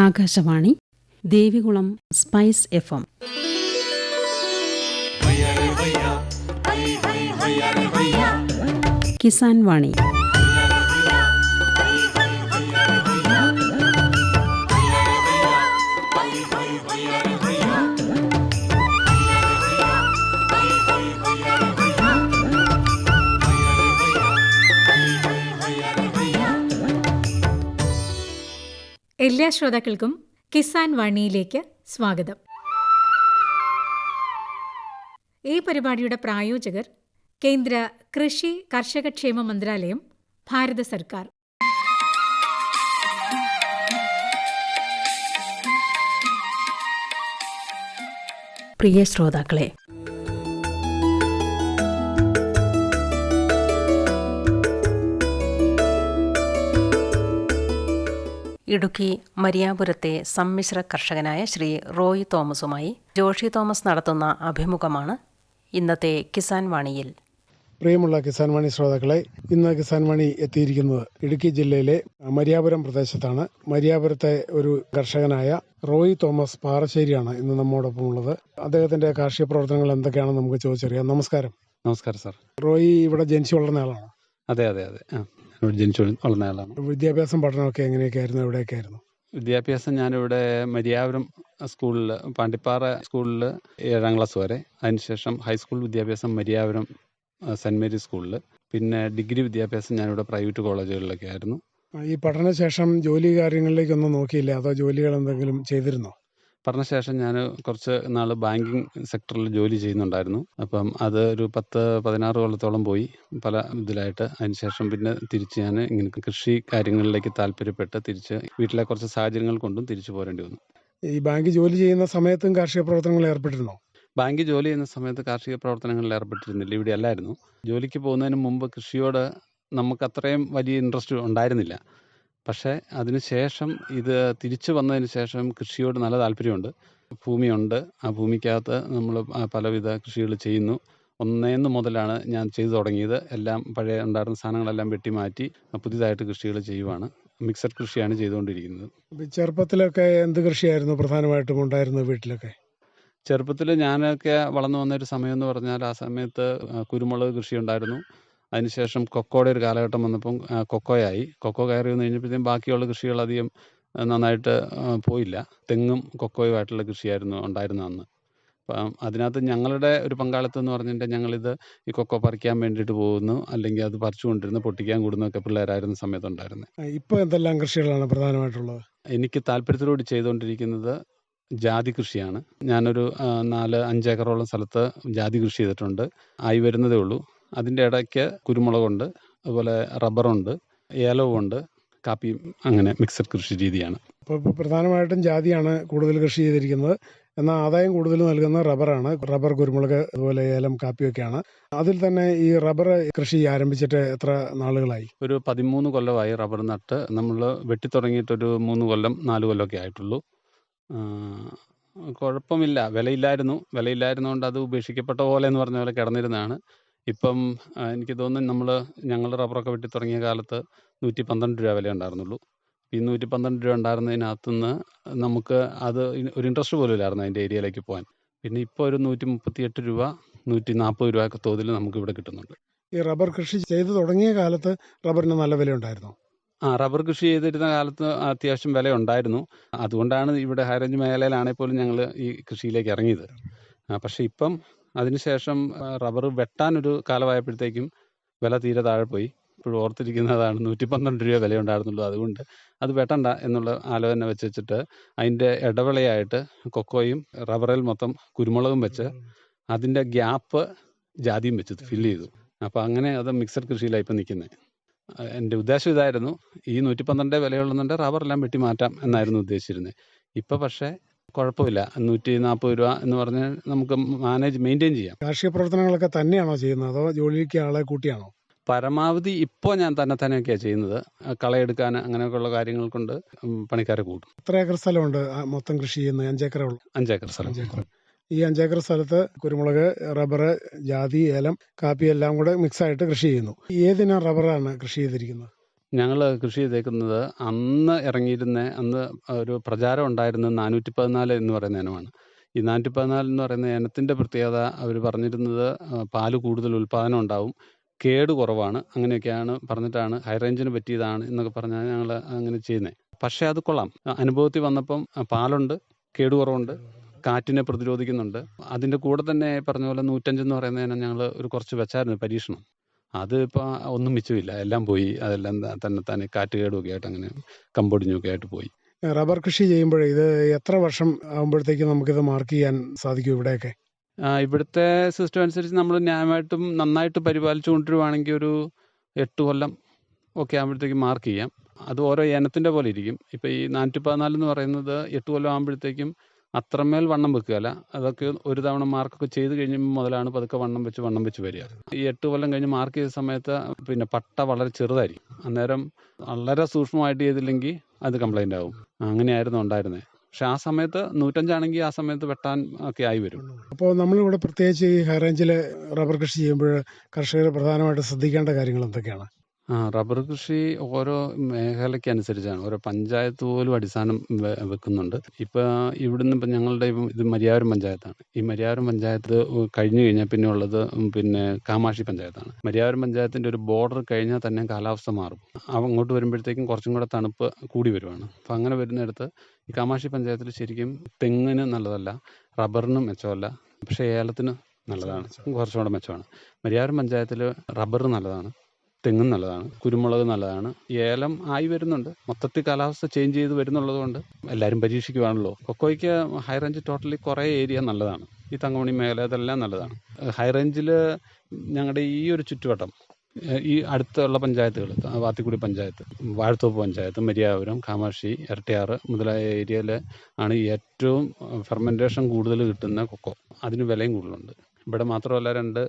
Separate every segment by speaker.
Speaker 1: Akashvani Devikulam spice FM. Kisan വാണി.
Speaker 2: എല്ലാ ശ്രോതാക്കൾക്കും കിസാൻ വാണിയിലേക്ക് സ്വാഗതം. ഈ പരിപാടിയുടെ പ്രായോജകർ കേന്ദ്ര കൃഷി കർഷകക്ഷേമ മന്ത്രാലയം, ഭാരത സർക്കാർ.
Speaker 1: പ്രിയ ശ്രോതാക്കളെ, ഇടുക്കി മരിയാപുരത്തെ സമ്മിശ്ര കർഷകനായ ശ്രീ റോയ് തോമസുമായി ജോഷി തോമസ് നടത്തുന്ന അഭിമുഖമാണ് ഇന്നത്തെ കിസാൻ വാണിയിൽ.
Speaker 3: പ്രിയമുള്ള കിസാൻ വാണി ശ്രോതാക്കളെ, ഇന്ന് കിസാൻ വാണി എത്തിയിരിക്കുന്നത് ഇടുക്കി ജില്ലയിലെ മരിയാപുരം പ്രദേശത്താണ്. മരിയാപുരത്തെ ഒരു കർഷകനായ റോയ് തോമസ് പാറശ്ശേരിയാണ് ഇന്ന് നമ്മോടൊപ്പം ഉള്ളത്. അദ്ദേഹത്തിന്റെ കാർഷിക പ്രവർത്തനങ്ങൾ എന്തൊക്കെയാണെന്ന് നമുക്ക് ചോദിച്ചറിയാം. നമസ്കാരം.
Speaker 4: നമസ്കാരം സാർ.
Speaker 3: റോയ് ഇവിടെ ജനിച്ചു വളർന്ന ആളാണ്?
Speaker 4: അതെ. ഇവിടെ ജനിച്ചു വളർന്ന ആളാണ്.
Speaker 3: വിദ്യാഭ്യാസം പഠനമൊക്കെ എങ്ങനെയൊക്കെയായിരുന്നു? എവിടെയൊക്കെയായിരുന്നു
Speaker 4: വിദ്യാഭ്യാസം? ഞാനിവിടെ മരിയാപുരം സ്കൂളിൽ, പാണ്ടിപ്പാറ സ്കൂളിൽ 7ാം ക്ലാസ് വരെ. അതിനുശേഷം ഹൈസ്കൂൾ വിദ്യാഭ്യാസം മരിയാപുരം സെൻറ് മേരീസ് സ്കൂളിൽ. പിന്നെ ഡിഗ്രി വിദ്യാഭ്യാസം ഞാനിവിടെ പ്രൈവറ്റ് കോളേജുകളിലൊക്കെ ആയിരുന്നു.
Speaker 3: ഈ പഠനശേഷം ജോലി കാര്യങ്ങളിലേക്കൊന്നും നോക്കിയില്ല, അതോ ജോലികൾ എന്തെങ്കിലും ചെയ്തിരുന്നോ?
Speaker 4: പഠനശേഷം ഞാൻ കുറച്ച് നാൾ ബാങ്കിങ് സെക്ടറിൽ ജോലി ചെയ്യുന്നുണ്ടായിരുന്നു. അപ്പം അത് ഒരു 10-16 കൊല്ലത്തോളം പോയി പല ഇതിലായിട്ട്. അതിനുശേഷം പിന്നെ തിരിച്ച് ഞാൻ ഇങ്ങനെ കൃഷി കാര്യങ്ങളിലേക്ക് താല്പര്യപ്പെട്ട് തിരിച്ച് വീട്ടിലെ കുറച്ച് സാഹചര്യങ്ങൾ കൊണ്ടും തിരിച്ചു പോരേണ്ടി വന്നു.
Speaker 3: ഈ ബാങ്ക് ജോലി ചെയ്യുന്ന സമയത്തും കാർഷിക പ്രവർത്തനങ്ങളിൽ ഏർപ്പെട്ടിരുന്നോ?
Speaker 4: ബാങ്ക് ജോലി ചെയ്യുന്ന സമയത്ത് കാർഷിക പ്രവർത്തനങ്ങളിൽ ഏർപ്പെട്ടിരുന്നില്ല. ഇവിടെ അല്ലായിരുന്നു. ജോലിക്ക് പോകുന്നതിന് മുമ്പ് കൃഷിയോട് നമുക്ക് അത്രയും വലിയ ഇൻട്രസ്റ്റ് ഉണ്ടായിരുന്നില്ല. പക്ഷേ അതിനുശേഷം ഇത് തിരിച്ചു വന്നതിന് ശേഷം കൃഷിയോട് നല്ല താല്പര്യമുണ്ട്. ഭൂമിയുണ്ട്. ആ ഭൂമിക്കകത്ത് നമ്മൾ പലവിധ കൃഷികൾ ചെയ്യുന്നു. 1 മുതലാണ് ഞാൻ ചെയ്തു തുടങ്ങിയത്. എല്ലാം പഴയ ഉണ്ടായിരുന്ന സാധനങ്ങളെല്ലാം വെട്ടിമാറ്റി പുതിയതായിട്ട് കൃഷികൾ ചെയ്യുവാണ്. മിക്സഡ് കൃഷിയാണ് ചെയ്തുകൊണ്ടിരിക്കുന്നത്.
Speaker 3: ചെറുപ്പത്തിലൊക്കെ എന്ത് കൃഷിയായിരുന്നു പ്രധാനമായിട്ടും ഉണ്ടായിരുന്നത് വീട്ടിലൊക്കെ?
Speaker 4: ചെറുപ്പത്തിൽ ഞാനൊക്കെ വളർന്നു വന്നൊരു സമയം എന്ന് പറഞ്ഞാൽ ആ സമയത്ത് കുരുമുളക് കൃഷി ഉണ്ടായിരുന്നു. അതിനുശേഷം കൊക്കോയുടെ ഒരു കാലഘട്ടം വന്നപ്പം കൊക്കോയായി. കൊക്കോ കയറി വന്നു കഴിഞ്ഞപ്പോഴത്തേക്കും ബാക്കിയുള്ള കൃഷികൾ അധികം നന്നായിട്ട് പോയില്ല. തെങ്ങും കൊക്കോയുമായിട്ടുള്ള കൃഷിയായിരുന്നു ഉണ്ടായിരുന്നത് അന്ന്. അപ്പം അതിനകത്ത് ഞങ്ങളുടെ ഒരു പങ്കാളിത്തം എന്ന് പറഞ്ഞിട്ടുണ്ടെങ്കിൽ ഞങ്ങളിത് ഈ കൊക്കോ പറിക്കാൻ വേണ്ടിയിട്ട് പോകുന്നു, അല്ലെങ്കിൽ അത് പറിച്ചുകൊണ്ടിരുന്ന് പൊട്ടിക്കാൻ കൂടുന്നൊക്കെ പിള്ളേരായിരുന്ന സമയത്തുണ്ടായിരുന്നത്.
Speaker 3: ഇപ്പോൾ എന്തെല്ലാം കൃഷികളാണ് പ്രധാനമായിട്ടുള്ളത്?
Speaker 4: എനിക്ക് താല്പര്യത്തോടുകൂടി ചെയ്തുകൊണ്ടിരിക്കുന്നത് ജാതി കൃഷിയാണ്. ഞാനൊരു 4-5 ഏക്കറോളം സ്ഥലത്ത് ജാതി കൃഷി ചെയ്തിട്ടുണ്ട്. ആയി വരുന്നതേ ഉള്ളൂ. അതിൻ്റെ ഇടയ്ക്ക് കുരുമുളകുണ്ട്, അതുപോലെ റബ്ബറുണ്ട്, ഏലവുമുണ്ട്, കാപ്പിയും. അങ്ങനെ മിക്സഡ് കൃഷി രീതിയാണ്.
Speaker 3: ഇപ്പോൾ പ്രധാനമായിട്ടും ജാതിയാണ് കൂടുതൽ കൃഷി ചെയ്തിരിക്കുന്നത്. എന്നാൽ ആദായം കൂടുതൽ നൽകുന്ന റബ്ബറാണ്. റബ്ബർ, കുരുമുളക്, അതുപോലെ ഏലം, കാപ്പിയൊക്കെയാണ്. അതിൽ തന്നെ ഈ റബ്ബർ കൃഷി ആരംഭിച്ചിട്ട് എത്ര നാളുകളായി?
Speaker 4: ഒരു 13 കൊല്ലമായി റബ്ബർ നട്ട്. നമ്മൾ വെട്ടിത്തുടങ്ങിയിട്ടൊരു 3 കൊല്ലം 4 കൊല്ലമൊക്കെ ആയിട്ടുള്ളൂ. കുഴപ്പമില്ല. വിലയില്ലായിരുന്നുകൊണ്ട് അത് ഉപേക്ഷിക്കപ്പെട്ട പോലെ എന്ന് പറഞ്ഞ പോലെ കിടന്നിരുന്നതാണ്. ഇപ്പം എനിക്ക് തോന്നുന്നു ഞങ്ങൾ റബ്ബറൊക്കെ വെട്ടി തുടങ്ങിയ കാലത്ത് 112 രൂപ വില ഉണ്ടായിരുന്നുള്ളൂ. ഈ 112 രൂപ ഉണ്ടായിരുന്നതിനകത്തുനിന്ന് നമുക്ക് അത് ഒരു ഇൻട്രസ്റ്റ് പോലും ഇല്ലായിരുന്നു അതിൻ്റെ ഏരിയയിലേക്ക് പോകാൻ. പിന്നെ ഇപ്പോൾ ഒരു 138 രൂപ 140 രൂപ ഒക്കെ തോതിൽ നമുക്ക് ഇവിടെ കിട്ടുന്നുണ്ട്.
Speaker 3: ഈ റബ്ബർ കൃഷി ചെയ്തു തുടങ്ങിയ കാലത്ത് റബ്ബറിന് നല്ല വില ഉണ്ടായിരുന്നു?
Speaker 4: റബ്ബർ കൃഷി ചെയ്തിരുന്ന കാലത്ത് അത്യാവശ്യം വില ഉണ്ടായിരുന്നു. അതുകൊണ്ടാണ് ഇവിടെ ഹൈറേഞ്ച് മേഖലയിലാണെങ്കിൽ പോലും ഞങ്ങൾ ഈ കൃഷിയിലേക്ക് ഇറങ്ങിയത്. പക്ഷേ ഇപ്പം അതിനുശേഷം റബ്ബർ വെട്ടാനൊരു കാലമായപ്പോഴത്തേക്കും വില തീരെ താഴെ പോയി. ഇപ്പോഴും ഓർത്തിരിക്കുന്നതാണ് 112 രൂപ വില ഉണ്ടായിരുന്നുള്ളൂ. അതുകൊണ്ട് അത് വെട്ടണ്ട എന്നുള്ള ആലോചന വെച്ചിട്ട് അതിൻ്റെ ഇടവിളയായിട്ട് കൊക്കോയും റബ്ബറിൽ മൊത്തം കുരുമുളകും വെച്ച് അതിൻ്റെ ഗ്യാപ്പ് ജാതിയും വെച്ച് ഫില്ല് ചെയ്തു. അപ്പോൾ അങ്ങനെ അത് മിക്സഡ് കൃഷിയിലാണ് ഇപ്പം നിൽക്കുന്നത്. എൻ്റെ ഉദ്ദേശം ഇതായിരുന്നു, ഈ 112 വിലയുള്ളുന്നുണ്ട് റബ്ബറെല്ലാം വെട്ടി മാറ്റാം എന്നായിരുന്നു ഉദ്ദേശിച്ചിരുന്നത്. ഇപ്പോൾ പക്ഷേ കുഴപ്പമില്ല. 140 രൂപ എന്ന് പറഞ്ഞാൽ നമുക്ക് മെയിൻറ്റെയിൻ ചെയ്യാം.
Speaker 3: കാർഷിക പ്രവർത്തനങ്ങളൊക്കെ തന്നെയാണോ ചെയ്യുന്നത്, അതോ ജോലിക്ക് ആളെ കൂട്ടിയാണോ?
Speaker 4: പരമാവധി ഇപ്പോൾ ഞാൻ തന്നെയൊക്കെയാണ് ചെയ്യുന്നത്. കളയെടുക്കാൻ അങ്ങനെയൊക്കെയുള്ള കാര്യങ്ങൾ കൊണ്ട് പണിക്കാരെ കൂട്ടും.
Speaker 3: എത്ര ഏക്കർ സ്ഥലമുണ്ട് മൊത്തം കൃഷി ചെയ്യുന്നത്? 5 ഏക്കറേ ഉള്ളൂ?
Speaker 4: 5 ഏക്കർ സ്ഥലം.
Speaker 3: ഈ 5 ഏക്കർ സ്ഥലത്ത് കുരുമുളക്, റബ്ബർ, ജാതി, ഏലം, കാപ്പി എല്ലാം കൂടെ മിക്സായിട്ട് കൃഷി ചെയ്യുന്നു. ഏതിനാ റബ്ബറാണ് കൃഷി ചെയ്തിരിക്കുന്നത്?
Speaker 4: ഞങ്ങൾ കൃഷി ചെയ്തേക്കുന്നത് അന്ന് അന്ന് ഒരു പ്രചാരം ഉണ്ടായിരുന്നത് 414 എന്ന് പറയുന്ന ഇനമാണ്. ഈ 414 എന്ന് പറയുന്ന ഇനത്തിൻ്റെ പ്രത്യേകത അവർ പറഞ്ഞിരുന്നത് പാല് കൂടുതൽ ഉൽപ്പാദനം ഉണ്ടാവും, കേട് കുറവാണ്, അങ്ങനെയൊക്കെയാണ് പറഞ്ഞിട്ടാണ് ഹൈ റേഞ്ചിന് പറ്റിയതാണ് എന്നൊക്കെ പറഞ്ഞാണ് ഞങ്ങൾ അങ്ങനെ ചെയ്യുന്നത്. പക്ഷേ അത് കൊള്ളാം. അനുഭവത്തിൽ വന്നപ്പം പാലുണ്ട്, കേടുകുറവുണ്ട്, കാറ്റിനെ പ്രതിരോധിക്കുന്നുണ്ട്. അതിൻ്റെ കൂടെ തന്നെ പറഞ്ഞ പോലെ 105 എന്ന് പറയുന്ന ഇനം ഞങ്ങൾ കുറച്ച് വെച്ചായിരുന്നു പരീക്ഷണം. അത് ഇപ്പോൾ ഒന്നും മിച്ചമില്ല, എല്ലാം പോയി. അതെല്ലാം തന്നെ കാറ്റ് കേടുമൊക്കെ ആയിട്ട് അങ്ങനെ കമ്പൊടിഞ്ഞൊക്കെ ആയിട്ട് പോയി.
Speaker 3: റബ്ബർ കൃഷി ചെയ്യുമ്പോൾ ഇത് എത്ര വർഷം ആകുമ്പോഴത്തേക്കും നമുക്കിത് മാർക്ക് ചെയ്യാൻ സാധിക്കും ഇവിടെയൊക്കെ?
Speaker 4: ഇവിടുത്തെ സിസ്റ്റം അനുസരിച്ച് നമ്മൾ ന്യായമായിട്ടും നന്നായിട്ട് പരിപാലിച്ചു കൊണ്ടുവരുവാണെങ്കിൽ ഒരു 8 കൊല്ലം ഒക്കെ ആകുമ്പോഴത്തേക്കും മാർക്ക് ചെയ്യാം. അത് ഓരോ ഇനത്തിൻ്റെ പോലെ ഇരിക്കും. ഇപ്പോൾ ഈ 414 എന്ന് പറയുന്നത് 8 കൊല്ലം ആകുമ്പോഴത്തേക്കും അത്രമേൽ വണ്ണം വെക്കുകയല്ല. അതൊക്കെ ഒരു തവണ മാർക്കൊക്കെ ചെയ്ത് കഴിയുമ്പോൾ മുതലാണ് പതുക്കെ വണ്ണം വെച്ച് വരിക. ഈ 8 കൊല്ലം കഴിഞ്ഞ് മാർക്ക് ചെയ്ത സമയത്ത് പിന്നെ പട്ട വളരെ ചെറുതായിരിക്കും. അന്നേരം വളരെ സൂക്ഷ്മമായിട്ട് ചെയ്തില്ലെങ്കിൽ അത് കംപ്ലൈൻ്റ് ആവും. അങ്ങനെയായിരുന്നു ഉണ്ടായിരുന്നത്. പക്ഷെ ആ സമയത്ത് 105 ആണെങ്കിൽ ആ സമയത്ത് വെട്ടാൻ ഒക്കെ ആയി വരും.
Speaker 3: അപ്പോൾ നമ്മളിവിടെ പ്രത്യേകിച്ച് ഈ ഹൈ റേഞ്ചിൽ റബ്ബർ കൃഷി ചെയ്യുമ്പോൾ കർഷകർ പ്രധാനമായിട്ട് ശ്രദ്ധിക്കേണ്ട കാര്യങ്ങൾ എന്തൊക്കെയാണ്?
Speaker 4: റബ്ബർ കൃഷി ഓരോ മേഖലയ്ക്ക് അനുസരിച്ചാണ്. ഓരോ പഞ്ചായത്ത് പോലും അടിസ്ഥാനം വെക്കുന്നുണ്ട്. ഇവിടുന്ന് ഞങ്ങളുടെ ഇത് മരിയാവരം പഞ്ചായത്താണ്. ഈ മരിയാവരം പഞ്ചായത്ത് കഴിഞ്ഞു കഴിഞ്ഞാൽ പിന്നെ ഉള്ളത് കാമാക്ഷി പഞ്ചായത്താണ്. മരിയാവരം പഞ്ചായത്തിൻ്റെ ഒരു ബോർഡർ കഴിഞ്ഞാൽ തന്നെ കാലാവസ്ഥ മാറും. അങ്ങോട്ട് വരുമ്പോഴത്തേക്കും കുറച്ചും കൂടെ തണുപ്പ് കൂടി വരുവാണ്. അപ്പം അങ്ങനെ വരുന്നിടത്ത് ഈ കാമാക്ഷി പഞ്ചായത്തിൽ ശരിക്കും തെങ്ങിന് നല്ലതല്ല, റബ്ബറിനും മെച്ചമല്ല, പക്ഷേ ഏലത്തിന് നല്ലതാണ്, കുറച്ചുകൂടെ മെച്ചമാണ്. മരിയാവരം പഞ്ചായത്തിൽ റബ്ബർ നല്ലതാണ്, തെങ്ങും നല്ലതാണ്, കുരുമുളക് നല്ലതാണ്, ഏലം ആയി വരുന്നുണ്ട്. മൊത്തത്തിൽ കാലാവസ്ഥ ചേഞ്ച് ചെയ്ത് വരുന്നുള്ളത് കൊണ്ട് എല്ലാവരും പരീക്ഷിക്കുകയാണല്ലോ. കൊക്കോയ്ക്ക് ഹൈ റേഞ്ച് ടോട്ടലി കുറേ ഏരിയ നല്ലതാണ്. ഈ തങ്കമണി മേഖല ഇതെല്ലാം നല്ലതാണ്. ഹൈ റേഞ്ചിൽ ഞങ്ങളുടെ ഈ ഒരു ചുറ്റുവട്ടം, ഈ അടുത്തുള്ള പഞ്ചായത്തുകൾ, വാത്തിക്കുടി പഞ്ചായത്ത്, വാഴത്തോപ്പ് പഞ്ചായത്ത്, മരിയാപുരം, കാമാക്ഷി, ഇരട്ടിയാറ് മുതലായ ഏരിയയിൽ ആണ് ഏറ്റവും ഫെർമെൻറ്റേഷൻ കൂടുതൽ കിട്ടുന്ന കൊക്കോ. അതിന് വിലയും കൂടുതലുണ്ട്. ഇവിടെ മാത്രമല്ല 2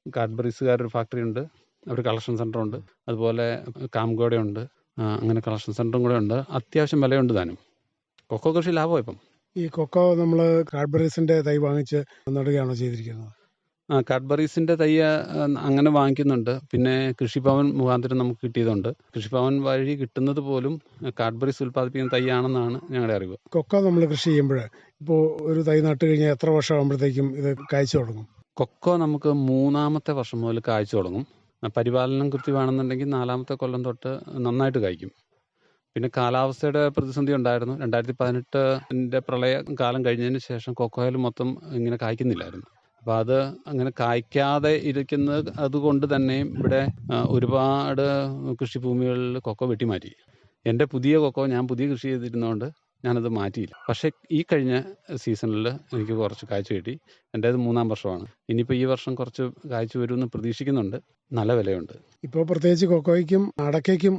Speaker 4: കാഡ്ബറീസുകാരൊരു ഫാക്ടറി ഉണ്ട്, അവർ കളക്ഷൻ സെൻ്ററുണ്ട്, അതുപോലെ കാംഗോഡയുണ്ട്. അങ്ങനെ കളക്ഷൻ സെൻ്ററും കൂടെ ഉണ്ട്. അത്യാവശ്യം വിലയുണ്ട് താനും. കൊക്കോ കൃഷി ലാഭം. ഇപ്പം
Speaker 3: ഈ കൊക്കോ നമ്മൾ കാഡ്ബറീസിൻ്റെ തൈ വാങ്ങിച്ച് നടുകയാണോ ചെയ്തിരിക്കുന്നത്?
Speaker 4: കാഡ്ബറീസിൻ്റെ തൈ അങ്ങനെ വാങ്ങിക്കുന്നുണ്ട്. പിന്നെ കൃഷിഭവൻ മുഖാന്തരം നമുക്ക് കിട്ടിയതുണ്ട്. കൃഷിഭവൻ വഴി കിട്ടുന്നത് പോലും കാഡ്ബറീസ് ഉൽപ്പാദിപ്പിക്കുന്ന തൈയാണെന്നാണ് ഞങ്ങളുടെ അറിവ്.
Speaker 3: കൊക്കോ നമ്മൾ കൃഷി ചെയ്യുമ്പോൾ ഇപ്പോൾ ഒരു തൈ നട്ട് കഴിഞ്ഞാൽ എത്ര വർഷം ആകുമ്പോഴത്തേക്കും ഇത് കായ്ച്ചു തുടങ്ങും?
Speaker 4: കൊക്കോ നമുക്ക് 3ാമത്തെ വർഷം മുതൽ കായ്ച്ചു തുടങ്ങും. പരിപാലനം കൃത്യമാണെന്നുണ്ടെങ്കിൽ 4ാമത്തെ കൊല്ലം തൊട്ട് നന്നായിട്ട് കായ്ക്കും. പിന്നെ കാലാവസ്ഥയുടെ പ്രതിസന്ധി ഉണ്ടായിരുന്നു. 2018 പ്രളയ കാലം കഴിഞ്ഞതിന് ശേഷം കൊക്കോയിൽ മൊത്തം ഇങ്ങനെ കായ്ക്കുന്നില്ലായിരുന്നു. അപ്പോൾ അത് അങ്ങനെ കായ്ക്കാതെ ഇരിക്കുന്നത് അതുകൊണ്ട് തന്നെ ഇവിടെ ഒരുപാട് കൃഷിഭൂമികളിൽ കൊക്കോ വെട്ടിമാറ്റി. എൻ്റെ പുതിയ കൊക്കോ ഞാൻ പുതിയ കൃഷി ചെയ്തിരുന്നതുകൊണ്ട് ഞാനത് മാറ്റിയില്ല. പക്ഷേ ഈ കഴിഞ്ഞ സീസണിൽ എനിക്ക് കുറച്ച് കായ്ച്ചു കിട്ടി. എൻ്റേത് 3ാം വർഷമാണ്. ഇനിയിപ്പോൾ ഈ വർഷം കുറച്ച് കായ്ച്ചു വരുമെന്ന് പ്രതീക്ഷിക്കുന്നുണ്ട്. നല്ല വിലയുണ്ട്. ഇപ്പോൾ
Speaker 3: പ്രത്യേകിച്ച് കൊക്കോയ്ക്കും അടയ്ക്കും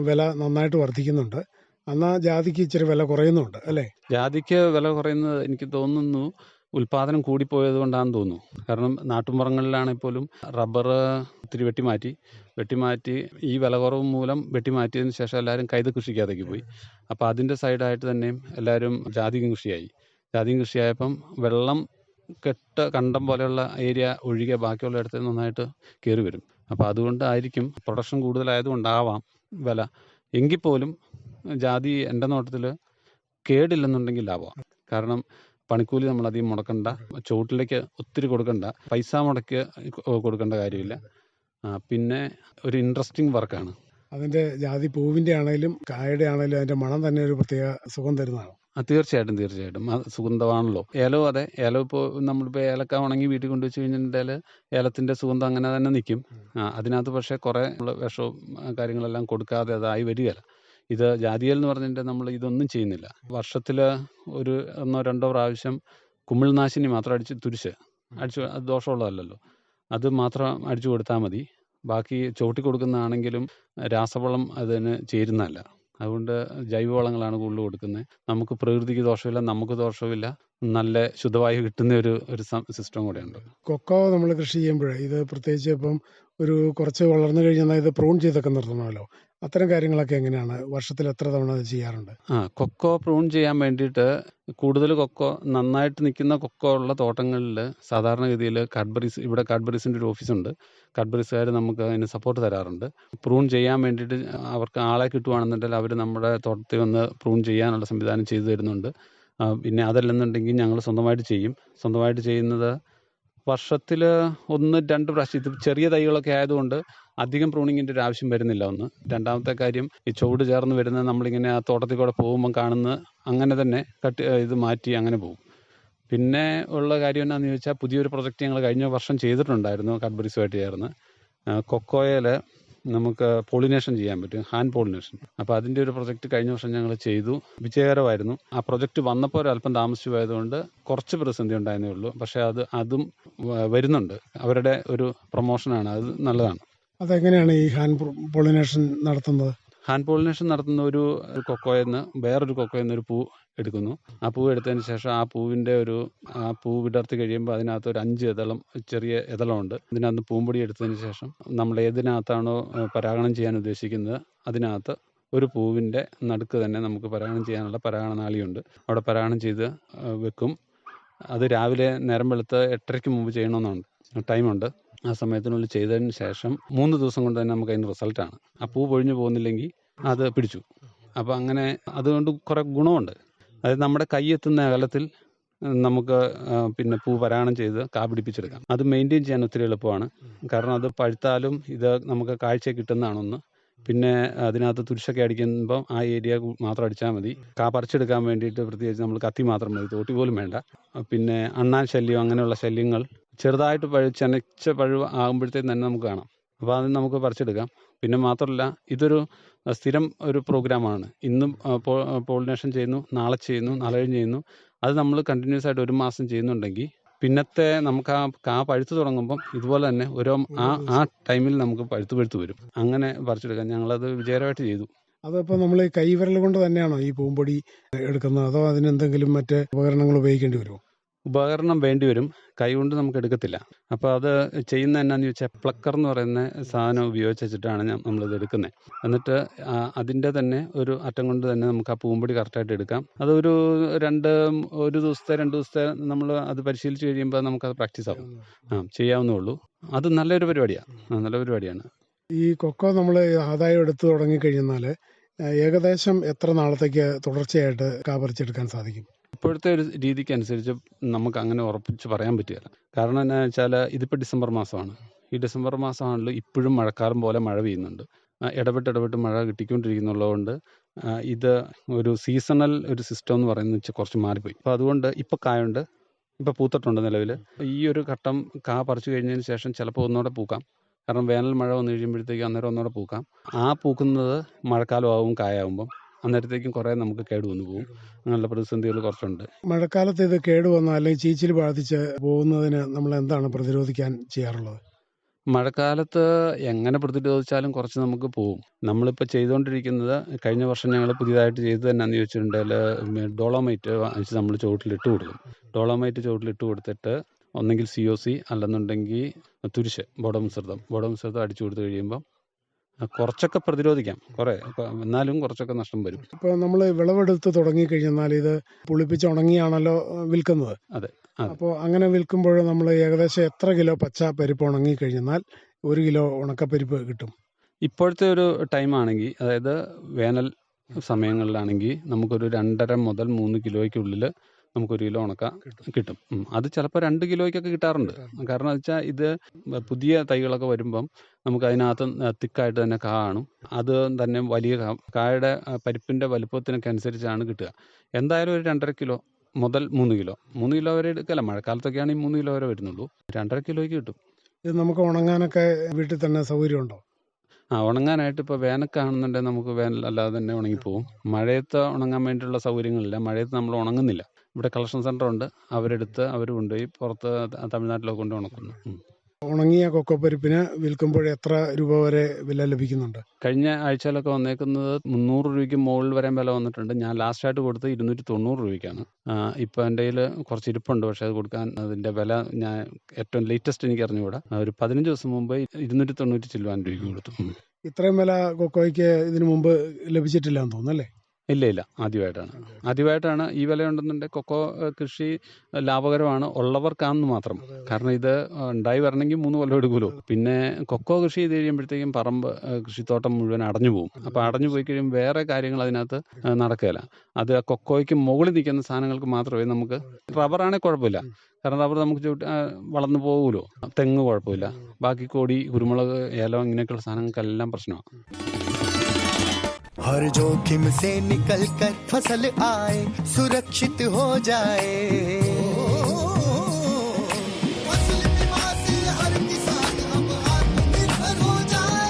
Speaker 3: വില നന്നായിട്ട് വർദ്ധിക്കുന്നുണ്ട്. എന്നാൽ ജാതിക്ക് ഇച്ചിരി വില കുറയുന്നുണ്ട് അല്ലേ?
Speaker 4: ജാതിക്ക് വില കുറയുന്നത് എനിക്ക് തോന്നുന്നു ഉൽപ്പാദനം കൂടിപ്പോയത് കൊണ്ടാണെന്ന് തോന്നുന്നു. കാരണം നാട്ടുമ്പുറങ്ങളിലാണെങ്കിൽ പോലും റബ്ബർ ഒത്തിരി വെട്ടിമാറ്റി ഈ വില കുറവ് മൂലം വെട്ടിമാറ്റിയതിന് ശേഷം എല്ലാവരും കൈത കൃഷിക്കകത്തേക്ക് പോയി. അപ്പോൾ അതിൻ്റെ സൈഡായിട്ട് തന്നെയും എല്ലാവരും ജാതിയും കൃഷിയായപ്പം വെള്ളം കണ്ടം പോലെയുള്ള ഏരിയ ഒഴികെ ബാക്കിയുള്ള ഇടത്ത് നന്നായിട്ട് കയറി വരും. അപ്പോൾ അതുകൊണ്ടായിരിക്കും, പ്രൊഡക്ഷൻ കൂടുതലായതുകൊണ്ടാവാം വില. എങ്കിൽ പോലും ജാതി എൻ്റെ നോട്ടത്തിൽ കേടില്ലെന്നുണ്ടെങ്കിൽ ലാഭമാണ്. കാരണം പണിക്കൂലി നമ്മളധികം മുടക്കണ്ട, ചുവട്ടിലേക്ക് ഒത്തിരി കൊടുക്കണ്ട, പൈസ മുടക്കി കൊടുക്കേണ്ട കാര്യമില്ല. പിന്നെ ഒരു ഇൻട്രസ്റ്റിംഗ് വർക്കാണ്.
Speaker 3: അതിൻ്റെ ജാതി പൂവിൻ്റെ ആണെങ്കിലും കായയുടെ ആണെങ്കിലും അതിൻ്റെ മണം തന്നെ ഒരു പ്രത്യേക സുഖം തരുന്നതാണ്.
Speaker 4: തീർച്ചയായിട്ടും സുഗന്ധമാണല്ലോ. ഏലവും അതെ. ഏലം ഇപ്പോൾ നമ്മളിപ്പോൾ ഏലക്ക ഉണങ്ങി വീട്ടിൽ കൊണ്ടുവച്ച് കഴിഞ്ഞിട്ടുണ്ടെങ്കിൽ ഏലത്തിൻ്റെ സുഗന്ധം അങ്ങനെ തന്നെ നിൽക്കും. അതിനകത്ത് പക്ഷേ കുറേ വിഷവും കാര്യങ്ങളെല്ലാം കൊടുക്കാതെ അതായി വരികയില്ല. ഇത് ജാതിയേൽ എന്ന് പറഞ്ഞിട്ട് നമ്മൾ ഇതൊന്നും ചെയ്യുന്നില്ല. വർഷത്തിൽ ഒരു 1-2 പ്രാവശ്യം കുമിൾനാശിനി മാത്രം അടിച്ച് അത് ദോഷമുള്ളതല്ലല്ലോ, അത് മാത്രം അടിച്ചു കൊടുത്താൽ മതി. ബാക്കി ചവിട്ടി കൊടുക്കുന്നതാണെങ്കിലും രാസവളം അതിന് ചേരുന്നതല്ല. അതുകൊണ്ട് ജൈവവളങ്ങളാണ് കൂടുതൽ കൊടുക്കുന്നത്. നമുക്ക് പ്രകൃതിക്ക് ദോഷമില്ല, നമുക്ക് ദോഷമില്ല, നല്ല ശുദ്ധവായു കിട്ടുന്ന ഒരു സിസ്റ്റം കൂടെയുണ്ട്.
Speaker 3: കൊക്കോ നമ്മൾ കൃഷി ചെയ്യുമ്പോൾ ഇത് പ്രത്യേകിച്ച് ഇപ്പം ഒരു കുറച്ച് വളർന്നു കഴിഞ്ഞാൽ ഇത് പ്രൂൺ ചെയ്തൊക്കെ നിർത്തണമല്ലോ. അത്തരം കാര്യങ്ങളൊക്കെ എങ്ങനെയാണ്? വർഷത്തിൽ എത്ര തവണ അത് ചെയ്യാറുണ്ട്?
Speaker 4: കൊക്കോ പ്രൂൺ ചെയ്യാൻ വേണ്ടിയിട്ട് കൂടുതൽ കൊക്കോ നന്നായിട്ട് നിൽക്കുന്ന കൊക്കോ ഉള്ള തോട്ടങ്ങളിൽ സാധാരണഗതിയിൽ ഇവിടെ കാഡ്ബറീസിൻ്റെ ഒരു ഓഫീസുണ്ട്. കാഡ്ബറീസുകാർ നമുക്ക് അതിന് സപ്പോർട്ട് തരാറുണ്ട്. പ്രൂൺ ചെയ്യാൻ വേണ്ടിയിട്ട് അവർക്ക് ആളെ കിട്ടുവാണെന്നുണ്ടെങ്കിൽ അവർ നമ്മുടെ തോട്ടത്തിൽ വന്ന് പ്രൂൺ ചെയ്യാനുള്ള സംവിധാനം ചെയ്തു തരുന്നുണ്ട്. പിന്നെ അതല്ലെന്നുണ്ടെങ്കിൽ ഞങ്ങൾ സ്വന്തമായിട്ട് ചെയ്യും. സ്വന്തമായിട്ട് ചെയ്യുന്നത് വർഷത്തിൽ 1-2 പ്രാവശ്യം. ഇത് ചെറിയ തൈകളൊക്കെ ആയതുകൊണ്ട് അധികം പ്രൂണിങ്ങിൻ്റെ ഒരു ആവശ്യം വരുന്നില്ല. രണ്ടാമത്തെ കാര്യം, ഈ ചുവട് ചേർന്ന് വരുന്നത് നമ്മളിങ്ങനെ ആ തോട്ടത്തിൽ കൂടെ പോകുമ്പം കാണുന്ന അങ്ങനെ തന്നെ ഇത് മാറ്റി അങ്ങനെ പോകും. പിന്നെ ഉള്ള കാര്യം എന്നാന്ന് ചോദിച്ചാൽ, പുതിയൊരു പ്രൊജക്റ്റ് ഞങ്ങൾ കഴിഞ്ഞ വർഷം ചെയ്തിട്ടുണ്ടായിരുന്നു കാഡ്ബറീസുമായിട്ട് ചേർന്ന്. കൊക്കോയിൽ നമുക്ക് പോളിനേഷൻ ചെയ്യാൻ പറ്റും, ഹാൻഡ് പോളിനേഷൻ. അപ്പോൾ അതിൻ്റെ ഒരു പ്രൊജക്റ്റ് കഴിഞ്ഞ വർഷം ഞങ്ങൾ ചെയ്തു, വിജയകരമായിരുന്നു. ആ പ്രൊജക്റ്റ് വന്നപ്പോൾ ഒരല്പം താമസിച്ചു പോയതുകൊണ്ട് കുറച്ച് പ്രതിസന്ധി ഉണ്ടായിരുന്നേ ഉള്ളൂ. പക്ഷേ അതും വരുന്നുണ്ട്. അവരുടെ ഒരു പ്രൊമോഷനാണ്, അത് നല്ലതാണ്.
Speaker 3: അതെങ്ങനെയാണ് ഈ ഹാൻഡ് പോളിനേഷൻ നടത്തുന്നത്?
Speaker 4: ഹാൻഡ് പോളിനേഷൻ നടത്തുന്ന ഒരു കൊക്കോയിൽ നിന്ന് വേറൊരു കൊക്കോയിൽ നിന്ന് ഒരു പൂ എടുക്കുന്നു. ആ പൂ എടുത്തതിന് ശേഷം ആ പൂ വിടർത്തി കഴിയുമ്പോൾ അതിനകത്ത് ഒരു 5 ചെറിയ ഇതളമുണ്ട്. ഇതിനകത്ത് പൂമ്പൊടി എടുത്തതിന് ശേഷം നമ്മൾ ഏതിനകത്താണോ പരാഗണം ചെയ്യാൻ ഉദ്ദേശിക്കുന്നത് അതിനകത്ത് ഒരു പൂവിൻ്റെ നടുക്ക് തന്നെ നമുക്ക് പരാഗണം ചെയ്യാനുള്ള പരാഗണനാളിയുണ്ട്. അവിടെ പരാഗണം ചെയ്ത് വെക്കും. അത് രാവിലെ നേരം വെളുത്ത് 8:30 മുമ്പ് ചെയ്യണമെന്നുണ്ട്, ടൈമുണ്ട്. ആ സമയത്തിനുള്ളിൽ ചെയ്തതിന് ശേഷം 3 ദിവസം കൊണ്ട് തന്നെ നമുക്ക് അതിന് റിസൾട്ടാണ്. ആ പൂ പൊഴിഞ്ഞു പോകുന്നില്ലെങ്കിൽ അത് പിടിച്ചു. അപ്പോൾ അങ്ങനെ അതുകൊണ്ട് കുറേ ഗുണമുണ്ട്. അതായത് നമ്മുടെ കൈ എത്തുന്ന അകലത്തിൽ നമുക്ക് പിന്നെ പൂ പരാഗണം ചെയ്ത് കാ പിടിപ്പിച്ചെടുക്കാം. അത് മെയിൻറ്റെയിൻ ചെയ്യാൻ ഒത്തിരി എളുപ്പമാണ്. കാരണം അത് പഴുത്താലും ഇത് നമുക്ക് കാഴ്ച കിട്ടുന്നതാണൊന്ന്. പിന്നെ അതിനകത്ത് തുരിശൊക്കെ അടിക്കുമ്പം ആ ഏരിയ മാത്രം അടിച്ചാൽ മതി. കാ പറിച്ചെടുക്കാൻ വേണ്ടിയിട്ട് പ്രത്യേകിച്ച് നമ്മൾ കത്തി മാത്രം മതി, തോട്ടി പോലും വേണ്ട. പിന്നെ അണ്ണാൻ ശല്യം, അങ്ങനെയുള്ള ശല്യങ്ങൾ ചെറുതായിട്ട് ചെനച്ച പഴുവ് ആകുമ്പോഴത്തേക്കും തന്നെ നമുക്ക് കാണാം. അപ്പോൾ അത് നമുക്ക് പറിച്ചെടുക്കാം. പിന്നെ മാത്രമല്ല, ഇതൊരു സ്ഥിരം ഒരു പ്രോഗ്രാമാണ്. ഇന്നും പോളിനേഷൻ ചെയ്യുന്നു, നാളെ ചെയ്യുന്നു, നാളെ കഴിഞ്ഞ് ചെയ്യുന്നു. അത് നമ്മൾ കണ്ടിന്യൂസ് ആയിട്ട് 1 മാസം ചെയ്യുന്നുണ്ടെങ്കിൽ പിന്നത്തെ നമുക്ക് ആ കാ പഴുത്ത് തുടങ്ങുമ്പം ഇതുപോലെ തന്നെ ആ ടൈമിൽ നമുക്ക് പഴുത്ത് വരും. അങ്ങനെ പറിച്ചെടുക്കാം. ഞങ്ങളത് വിജയകരമായിട്ട് ചെയ്തു.
Speaker 3: അതിപ്പോൾ നമ്മൾ കൈവിരൽ കൊണ്ട് തന്നെയാണോ ഈ പൂമ്പൊടി എടുക്കുന്നത്, അതോ അതിനെന്തെങ്കിലും മറ്റ് ഉപകരണങ്ങൾ ഉപയോഗിക്കേണ്ടി വരുമോ?
Speaker 4: ഉപകരണം വേണ്ടി വരും, കൈകൊണ്ട് നമുക്ക് എടുക്കത്തില്ല. അപ്പോൾ അത് ചെയ്യുന്നത് എന്നാന്ന് ചോദിച്ചാൽ, പ്ലക്കർ എന്ന് പറയുന്ന സാധനം ഉപയോഗിച്ച് വെച്ചിട്ടാണ് നമ്മളിത് എടുക്കുന്നത്. എന്നിട്ട് അതിൻ്റെ തന്നെ ഒരു അറ്റം കൊണ്ട് തന്നെ നമുക്ക് ആ പൂമ്പൊടി കറക്റ്റായിട്ട് എടുക്കാം. അത് ഒരു 2 ദിവസത്തെ നമ്മൾ അത് പരിശീലിച്ച് കഴിയുമ്പോൾ നമുക്കത് പ്രാക്ടീസ് ആവും. ചെയ്യാവുന്നേ ഉള്ളൂ. അത് നല്ലൊരു പരിപാടിയാണ്.
Speaker 3: ഈ കൊക്കോ നമ്മൾ ആദായം എടുത്തു തുടങ്ങിക്കഴിഞ്ഞാൽ ഏകദേശം എത്ര നാളത്തേക്ക് തുടർച്ചയായിട്ട് കാ പറിച്ചെടുക്കാൻ സാധിക്കും?
Speaker 4: ഇപ്പോഴത്തെ ഒരു രീതിക്ക് അനുസരിച്ച് നമുക്ക് അങ്ങനെ ഉറപ്പിച്ച് പറയാൻ പറ്റുകയില്ല. കാരണം എന്താണെന്ന് വെച്ചാൽ, ഇതിപ്പോൾ ഡിസംബർ മാസമാണ്. ഈ ഡിസംബർ മാസമാണല്ലോ ഇപ്പോഴും മഴക്കാലം പോലെ മഴ പെയ്യുന്നുണ്ട്. ഇടപെട്ട് മഴ കിട്ടിക്കൊണ്ടിരിക്കുന്നുള്ളതുകൊണ്ട് ഇത് ഒരു സീസണൽ ഒരു സിസ്റ്റം എന്ന് പറയുന്നത് കുറച്ച് മാറിപ്പോയി. അപ്പോൾ അതുകൊണ്ട് ഇപ്പോൾ കായുണ്ട്, ഇപ്പോൾ പൂത്തിട്ടുണ്ട് നിലവിൽ. ഈ ഒരു ഘട്ടം കാ പറിച്ചു കഴിഞ്ഞതിന് ശേഷം ചിലപ്പോൾ ഒന്നുകൂടെ പൂക്കാം. കാരണം വേനൽ മഴ വന്നു കഴിയുമ്പോഴത്തേക്കും അന്നേരം ഒന്നുകൂടെ പൂക്കാം. ആ പൂക്കുന്നത് മഴക്കാലമാവും കായാവുമ്പം. അന്നേരത്തേക്കും കുറേ നമുക്ക് കേടുവന്നു പോകും. അങ്ങനെയുള്ള പ്രതിസന്ധികൾ കുറച്ചുണ്ട്.
Speaker 3: മഴക്കാലത്ത് ഇത് കേടുവന്ന അല്ലെങ്കിൽ ചീച്ചിൽ ബാധിച്ച് പോകുന്നതിന് നമ്മൾ എന്താണ് പ്രതിരോധിക്കാൻ ചെയ്യാറുള്ളത്?
Speaker 4: മഴക്കാലത്ത് എങ്ങനെ പ്രതിരോധിച്ചാലും കുറച്ച് നമുക്ക് പോവും. നമ്മളിപ്പോൾ ചെയ്തുകൊണ്ടിരിക്കുന്നത്, കഴിഞ്ഞ വർഷം ഞങ്ങൾ പുതിയതായിട്ട് ചെയ്തത് എന്നാന്ന് ചോദിച്ചിട്ടുണ്ടെങ്കിൽ, ഡോളോമൈറ്റ് വാങ്ങിച്ച് നമ്മൾ ചുവട്ടിലിട്ട് കൊടുക്കും. ഡോളോമൈറ്റ് ചുവട്ടിലിട്ട് കൊടുത്തിട്ട് ഒന്നെങ്കിൽ COC അല്ലെന്നുണ്ടെങ്കിൽ തുരിശ്, ബോഡോമിശ്രിതം അടിച്ചു കൊടുത്തു കഴിയുമ്പം കുറച്ചൊക്കെ പ്രതിരോധിക്കാം. എന്നാലും കുറച്ചൊക്കെ നഷ്ടം വരും.
Speaker 3: ഇപ്പോൾ നമ്മൾ വിളവെടുത്ത് തുടങ്ങിക്കഴിഞ്ഞാൽ ഇത് പുളിപ്പിച്ച് ഉണങ്ങിയാണല്ലോ വിൽക്കുന്നത്.
Speaker 4: അതെ.
Speaker 3: അപ്പോൾ അങ്ങനെ വിൽക്കുമ്പോൾ നമ്മൾ ഏകദേശം എത്ര കിലോ പച്ച പരിപ്പ് ഉണങ്ങിക്കഴിഞ്ഞാൽ 1 കിലോ ഉണക്കപ്പരിപ്പ് കിട്ടും?
Speaker 4: ഇപ്പോഴത്തെ ഒരു ടൈമാണെങ്കിൽ, അതായത് വേനൽ സമയങ്ങളിലാണെങ്കിൽ നമുക്കൊരു 2.5 മുതൽ 3 കിലോയ്ക്കുള്ളിൽ നമുക്ക് 1 കിലോ ഉണക്ക കിട്ടും. അത് ചിലപ്പോൾ 2 കിലോയ്ക്കൊക്കെ കിട്ടാറുണ്ട്. കാരണം വെച്ചാൽ ഇത് പുതിയ തൈകളൊക്കെ വരുമ്പം നമുക്ക് അതിനകത്ത് തിക്കായിട്ട് തന്നെ കാ കാണും. അത് തന്നെ വലിയ കായുടെ പരിപ്പിൻ്റെ വലുപ്പത്തിനൊക്കെ അനുസരിച്ചാണ് കിട്ടുക. എന്തായാലും ഒരു 2.5 കിലോ മുതൽ 3 കിലോ വരെ എടുക്കല. മഴക്കാലത്തൊക്കെ ആണെങ്കിൽ 3 കിലോ വരെ വരുന്നുള്ളൂ. 2.5 കിലോയ്ക്ക് കിട്ടും.
Speaker 3: ഇത് നമുക്ക് ഉണങ്ങാനൊക്കെ വീട്ടിൽ തന്നെ സൗകര്യമുണ്ടോ?
Speaker 4: ഉണങ്ങാനായിട്ട് ഇപ്പോൾ വേനൽക്കാണെന്നുണ്ടെങ്കിൽ നമുക്ക് വേനൽ അല്ലാതെ തന്നെ ഉണങ്ങിപ്പോവും. മഴയത്ത് ഉണങ്ങാൻ വേണ്ടിയിട്ടുള്ള സൗകര്യങ്ങളില്ല. മഴയത്ത് നമ്മൾ ഉണങ്ങുന്നില്ല. ഇവിടെ കളക്ഷൻ സെൻ്റർ ഉണ്ട്, അവർ കൊണ്ടുപോയി പുറത്ത് തമിഴ്നാട്ടിലൊക്കെ കൊണ്ട് ഉണക്കുന്നു.
Speaker 3: ഉണങ്ങിയ കൊക്കോപ്പരിപ്പിന് വിൽക്കുമ്പോൾ എത്ര രൂപ വരെ വില ലഭിക്കുന്നുണ്ട്?
Speaker 4: കഴിഞ്ഞ ആഴ്ചയിലൊക്കെ വന്നേക്കുന്നത് 300 രൂപയ്ക്ക് മുകളിൽ വരെ വില വന്നിട്ടുണ്ട്. ഞാൻ ലാസ്റ്റായിട്ട് കൊടുത്തത് 290 രൂപയ്ക്കാണ്. ഇപ്പോൾ എൻ്റെ കയ്യിൽ കുറച്ച് ഇരിപ്പുണ്ട്, പക്ഷേ അത് കൊടുക്കാൻ അതിൻ്റെ വില ഞാൻ ഏറ്റവും ലേറ്റസ്റ്റ് എനിക്ക് അറിഞ്ഞുകൂടാ. ഒരു 15 ദിവസം മുമ്പ് 290 രൂപയ്ക്ക് കൊടുത്തു.
Speaker 3: ഇത്രയും വില കൊക്കോയ്ക്ക് ഇതിനു മുമ്പ് ലഭിച്ചിട്ടില്ല എന്ന് തോന്നുന്നു, അല്ലേ?
Speaker 4: ഇല്ല, ആദ്യമായിട്ടാണ് ഈ വിലയുണ്ടെന്നുണ്ടെങ്കിൽ കൊക്കോ കൃഷി ലാഭകരമാണ് ഉള്ളവർക്കാണെന്ന് മാത്രം. കാരണം ഇത് ഉണ്ടായി വരണമെങ്കിൽ 3 കൊല്ലം എടുക്കുമല്ലോ. പിന്നെ കൊക്കോ കൃഷി ചെയ്ത് കഴിയുമ്പോഴത്തേക്കും പറമ്പ് കൃഷിത്തോട്ടം മുഴുവൻ അടഞ്ഞു പോകും. അപ്പോൾ അടഞ്ഞു പോയി കഴിയുമ്പോൾ വേറെ കാര്യങ്ങൾ അതിനകത്ത് നടക്കുകയില്ല. അത് കൊക്കോയ്ക്ക് മുകളിൽ നിൽക്കുന്ന സാധനങ്ങൾക്ക് മാത്രമേ നമുക്ക്, റബ്ബറാണെങ്കിൽ കുഴപ്പമില്ല, കാരണം റബ്ബർ നമുക്ക് വളർന്നു പോകുമല്ലോ. തെങ്ങ് കുഴപ്പമില്ല, ബാക്കി കൊടി, കുരുമുളക്, ഏലം ഇങ്ങനെയൊക്കെയുള്ള സാധനങ്ങൾക്കെല്ലാം പ്രശ്നമാണ്.
Speaker 5: हर जोखिम से निकल कर फसल आए, सुरक्षित हो जाए। फसल बीमा से हर किसान अब आत्मनिर्भर हो जाए।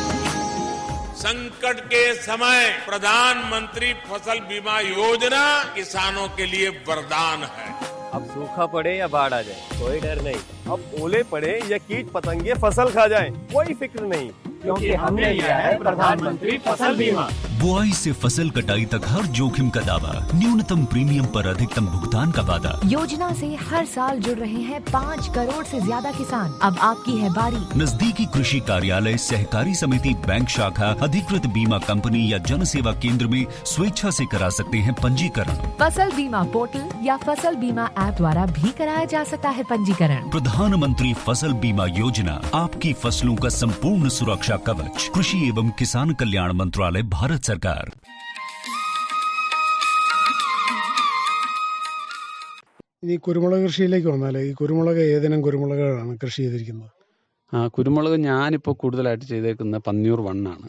Speaker 6: संकट के समय प्रधानमंत्री फसल बीमा योजना किसानों के लिए वरदान है।
Speaker 7: अब सूखा पड़े या बाढ़ आ जाए, कोई डर नहीं। अब ओले पड़े या कीट पतंगे फसल खा जाए, कोई फिक्र नहीं, क्योंकि हमने लिया है प्रधानमंत्री फसल बीमा।
Speaker 8: बुआई से फसल कटाई तक हर जोखिम का दावा, न्यूनतम प्रीमियम पर अधिकतम भुगतान का वादा।
Speaker 9: योजना से हर साल जुड़ रहे हैं 5 करोड़ से ज्यादा किसान। अब आपकी है बारी।
Speaker 8: नजदीकी कृषि कार्यालय, सहकारी समिति, बैंक शाखा, अधिकृत बीमा कंपनी या जन सेवा केंद्र में स्वेच्छा से करा सकते हैं पंजीकरण।
Speaker 9: फसल बीमा पोर्टल या फसल बीमा ऐप द्वारा भी कराया जा सकता है पंजीकरण।
Speaker 8: प्रधानमंत्री फसल बीमा योजना, आपकी फसलों का संपूर्ण सुरक्षा कवच। कृषि एवं किसान कल्याण मंत्रालय, भारत सरकार।
Speaker 3: ഇനി കുരുമുളക് കൃഷിയിലേക്ക് വന്നാൽ, ഈ കുരുമുളക് ഏതിനം കുരുമുളകാണ് കൃഷി ചെയ്തിരിക്കുന്നത്?
Speaker 4: കുരുമുളക് ഞാനിപ്പോൾ കൂടുതലായിട്ട് ചെയ്തേക്കുന്നത് പന്നിയൂർ 1 ആണ്.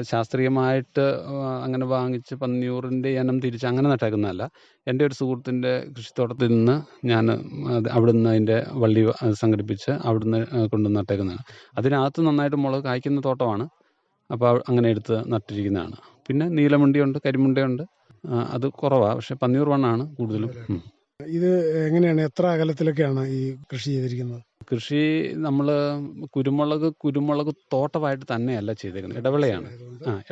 Speaker 4: ശാസ്ത്രീയമായിട്ട് അങ്ങനെ വാങ്ങിച്ച് പന്നിയൂറിൻ്റെ ഇനം തിരിച്ച് അങ്ങനെ നട്ടേക്കുന്നതല്ല. എൻ്റെ ഒരു സുഹൃത്തിൻ്റെ കൃഷിത്തോട്ടത്തിൽ നിന്ന് ഞാൻ അവിടുന്ന് അതിൻ്റെ വള്ളി സംഘടിപ്പിച്ച് അവിടുന്ന് കൊണ്ട് നട്ടേക്കുന്നതാണ്. അതിനകത്ത് നന്നായിട്ട് മുളക് കായ്ക്കുന്ന തോട്ടമാണ്. അപ്പോൾ അങ്ങനെ എടുത്ത് നട്ടിരിക്കുന്നതാണ്. പിന്നെ നീലമുണ്ടിയുണ്ട്, കരിമുണ്ടയുണ്ട്, അത് കുറവാണ്. പക്ഷെ പന്നിയൂർ 1 ആണ് കൂടുതലും.
Speaker 3: ഇത് എങ്ങനെയാണ്, എത്ര അകലത്തിലൊക്കെയാണ് ഈ കൃഷി ചെയ്തിരിക്കുന്നത്?
Speaker 4: കൃഷി നമ്മൾ കുരുമുളക് തോട്ടമായിട്ട് തന്നെയല്ല ചെയ്തേക്കുന്നത്, ഇടവിളയാണ്.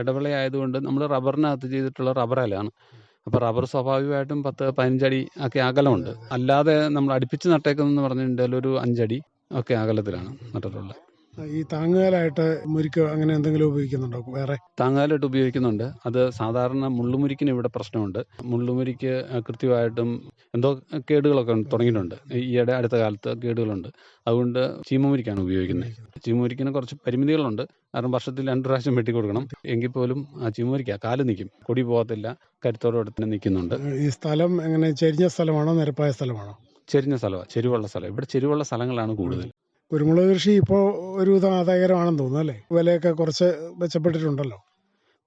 Speaker 4: ഇടവിളയായതുകൊണ്ട് നമ്മൾ റബ്ബറിനകത്ത് ചെയ്തിട്ടുള്ള റബ്ബറലാണ്. അപ്പോൾ റബ്ബർ സ്വാഭാവികമായിട്ടും 10-15 അടി ഒക്കെ അകലമുണ്ട്. അല്ലാതെ നമ്മൾ അടുപ്പിച്ച് നട്ടേക്കുന്നതെന്ന് പറഞ്ഞിട്ടുണ്ടെങ്കിൽ ഒരു 5 അടി ഒക്കെ അകലത്തിലാണ് നട്ടിട്ടുള്ളത്.
Speaker 3: ഈ താങ്ങുകാലായിട്ട് മുരിക്ക് അങ്ങനെ എന്തെങ്കിലും ഉപയോഗിക്കുന്നുണ്ടോ? വേറെ
Speaker 4: താങ്ങാലായിട്ട് ഉപയോഗിക്കുന്നുണ്ട്. അത് സാധാരണ മുള്ളുമുരിക്കിന് ഇവിടെ പ്രശ്നമുണ്ട്. മുള്ളുമുരിക്ക് കൃത്യമായിട്ടും എന്തോ കേടുകളൊക്കെ തുടങ്ങിയിട്ടുണ്ട്. ഈയിടെ അടുത്ത കാലത്ത് കേടുകളുണ്ട്. അതുകൊണ്ട് ചീമമുരിക്കാണ് ഉപയോഗിക്കുന്നത്. ചീമമുരിക്കിന് കുറച്ച് പരിമിതികളുണ്ട്. കാരണം വർഷത്തിൽ 2 പ്രാവശ്യം വെട്ടി കൊടുക്കണം. എങ്കിൽ പോലും ചീമമുരിക്ക കാല് നിൽക്കും, കൊടി പോകത്തില്ല, കരുത്തോടെ തന്നെ നിൽക്കുന്നുണ്ട്.
Speaker 3: ഈ സ്ഥലം എങ്ങനെ, ചെരിഞ്ഞ സ്ഥലമാണോ നിരപ്പായ സ്ഥലമാണോ?
Speaker 4: ചെരിഞ്ഞ സ്ഥലമാണ്, ചെരിവുള്ള സ്ഥലം. ഇവിടെ ചെരിവുള്ള സ്ഥലങ്ങളാണ് കൂടുതൽ.
Speaker 3: കുരുമുളക് കൃഷി ഇപ്പോൾ ഒരുവിധം ആദായകരമാണെന്ന് തോന്നുന്നു അല്ലേ? വിലയൊക്കെ കുറച്ച് മെച്ചപ്പെട്ടിട്ടുണ്ടല്ലോ.